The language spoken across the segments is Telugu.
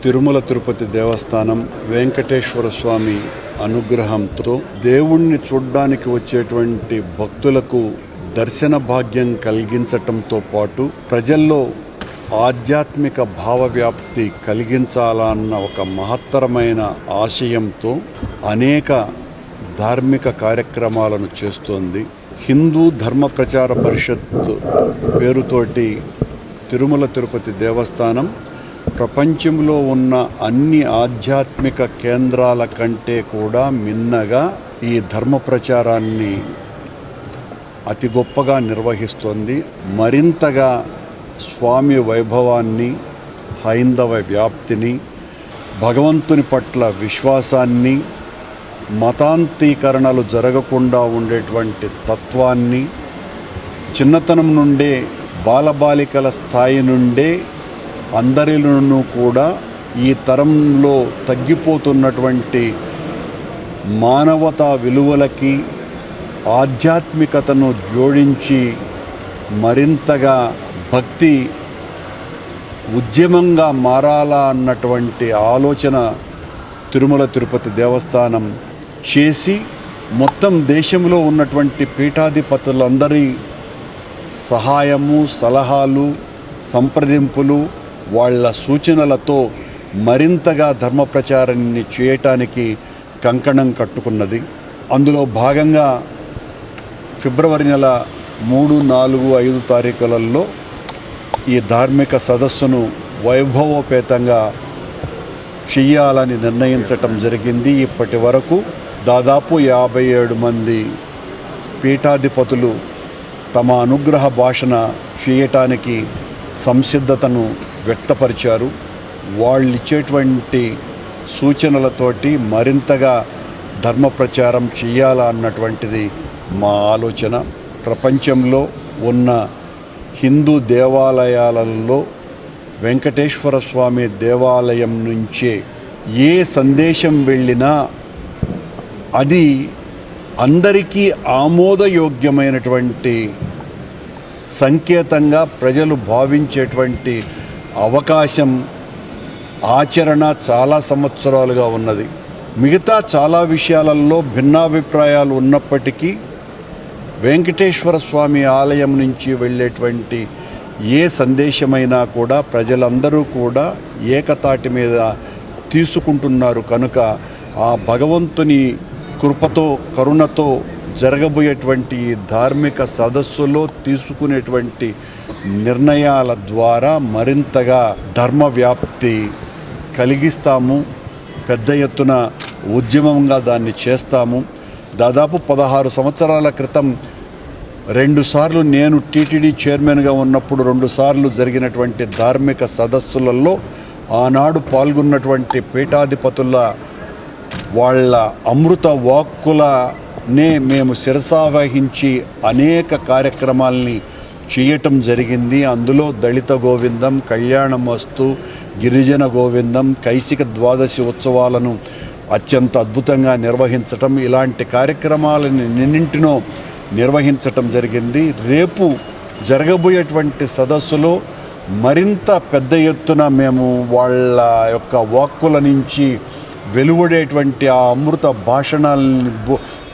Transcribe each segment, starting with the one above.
తిరుమల తిరుపతి దేవస్థానం వెంకటేశ్వర స్వామి అనుగ్రహంతో దేవుణ్ణి చూడ్డానికి వచ్చేటువంటి భక్తులకు దర్శన భాగ్యం కలిగించటంతో పాటు ప్రజల్లో ఆధ్యాత్మిక భావవ్యాప్తి కలిగించాలన్న ఒక మహత్తరమైన ఆశయంతో అనేక ధార్మిక కార్యక్రమాలను చేస్తోంది. హిందూ ధర్మ ప్రచార పరిషత్ పేరుతోటి తిరుమల తిరుపతి దేవస్థానం ప్రపంచంలో ఉన్న అన్ని ఆధ్యాత్మిక కేంద్రాల కంటే కూడా మిన్నగా ఈ ధర్మ ప్రచారాన్ని అతి గొప్పగా నిర్వహిస్తోంది. మరింతగా స్వామి వైభవాన్ని, హైందవ వ్యాప్తిని, భగవంతుని పట్ల విశ్వాసాన్ని, మతాంతీకరణలు జరగకుండా ఉండేటువంటి తత్వాన్ని, చిన్నతనం నుండే బాలబాలికల స్థాయి నుండే అందరిలోనూ కూడా ఈ తరంలో తగ్గిపోతున్నటువంటి మానవతా విలువలకి ఆధ్యాత్మికతను జోడించి మరింతగా భక్తి ఉద్యమంగా మారాలా అన్నటువంటి ఆలోచన తిరుమల తిరుపతి దేవస్థానం చేసి మొత్తం దేశంలో ఉన్నటువంటి పీఠాధిపతులందరి సహాయము, సలహాలు, సంప్రదింపులు, వాళ్ళ సూచనలతో మరింతగా ధర్మ ప్రచారాన్ని చేయటానికి కంకణం కట్టుకున్నది. అందులో భాగంగా ఫిబ్రవరి నెల 3, 4, 5 తారీఖులలో ఈ ధార్మిక సదస్సును వైభవోపేతంగా చెయ్యాలని నిర్ణయించటం జరిగింది. ఇప్పటి వరకు దాదాపు 57 మంది పీఠాధిపతులు తమ అనుగ్రహ భాషణ చేయటానికి సంసిద్ధతను వ్యక్తపరిచారు. వాళ్ళు ఇచ్చేటువంటి సూచనలతోటి మరింతగా ధర్మ ప్రచారం చేయాలా అన్నటువంటిది మా ఆలోచన. ప్రపంచంలో ఉన్న హిందూ దేవాలయాలలో వెంకటేశ్వర స్వామి దేవాలయం నుంచే ఏ సందేశం వెళ్ళినా అది అందరికీ ఆమోదయోగ్యమైనటువంటి సంకేతంగా ప్రజలు భావించేటువంటి అవకాశం, ఆచరణ చాలా సంవత్సరాలుగా ఉన్నది. మిగతా చాలా విషయాలలో భిన్నాభిప్రాయాలు ఉన్నప్పటికీ వెంకటేశ్వర స్వామి ఆలయం నుంచి వెళ్ళేటువంటి ఏ సందేశమైనా కూడా ప్రజలందరూ కూడా ఏకతాటి మీద తీసుకుంటున్నారు. కనుక ఆ భగవంతుని కృపతో, కరుణతో జరగబోయేటువంటి ధార్మిక సదస్సులో తీసుకునేటువంటి నిర్ణయాల ద్వారా మరింతగా ధర్మ వ్యాప్తి కలిగిస్తాము. పెద్ద ఎత్తున ఉద్యమంగా దాన్ని చేస్తాము. దాదాపు 16 సంవత్సరాల క్రితం 2 సార్లు నేను టీటీడీ చైర్మన్గా ఉన్నప్పుడు 2 సార్లు జరిగినటువంటి ధార్మిక సదస్సులలో ఆనాడు పాల్గొన్నటువంటి పీఠాధిపతుల వాళ్ళ అమృత వాక్కులనే మేము శిరసావహించి అనేక కార్యక్రమాల్ని చేయటం జరిగింది. అందులో దళిత గోవిందం, కళ్యాణం వస్తు, గిరిజన గోవిందం, కైసిక ద్వాదశి ఉత్సవాలను అత్యంత అద్భుతంగా నిర్వహించటం, ఇలాంటి కార్యక్రమాలను నిన్నింటినో నిర్వహించటం జరిగింది. రేపు జరగబోయేటువంటి సదస్సులో మరింత పెద్ద ఎత్తున మేము వాళ్ళ యొక్క వాక్కుల నుంచి వెలువడేటువంటి ఆ అమృత భాషణాలని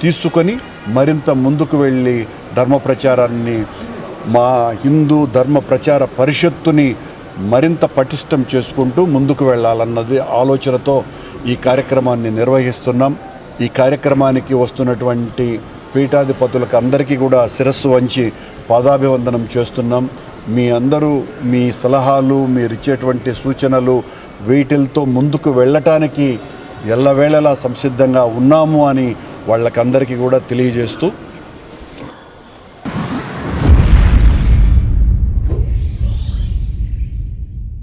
తీసుకొని మరింత ముందుకు వెళ్ళి ధర్మ ప్రచారాన్ని, మా హిందూ ధర్మ ప్రచార పరిషత్తుని మరింత పటిష్టం చేసుకుంటూ ముందుకు వెళ్ళాలన్నది ఆలోచనతో ఈ కార్యక్రమాన్ని నిర్వహిస్తున్నాం. ఈ కార్యక్రమానికి వస్తున్నటువంటి పీఠాధిపతులకు అందరికీ కూడా శిరస్సు వంచి పాదాభివందనం చేస్తున్నాం. మీ అందరూ మీ సలహాలు, మీరు ఇచ్చేటువంటి సూచనలు, వీటితో ముందుకు వెళ్ళటానికి ఎల్లవేళలా సంసిద్ధంగా ఉన్నాము అని వాళ్ళకందరికీ కూడా తెలియజేస్తూ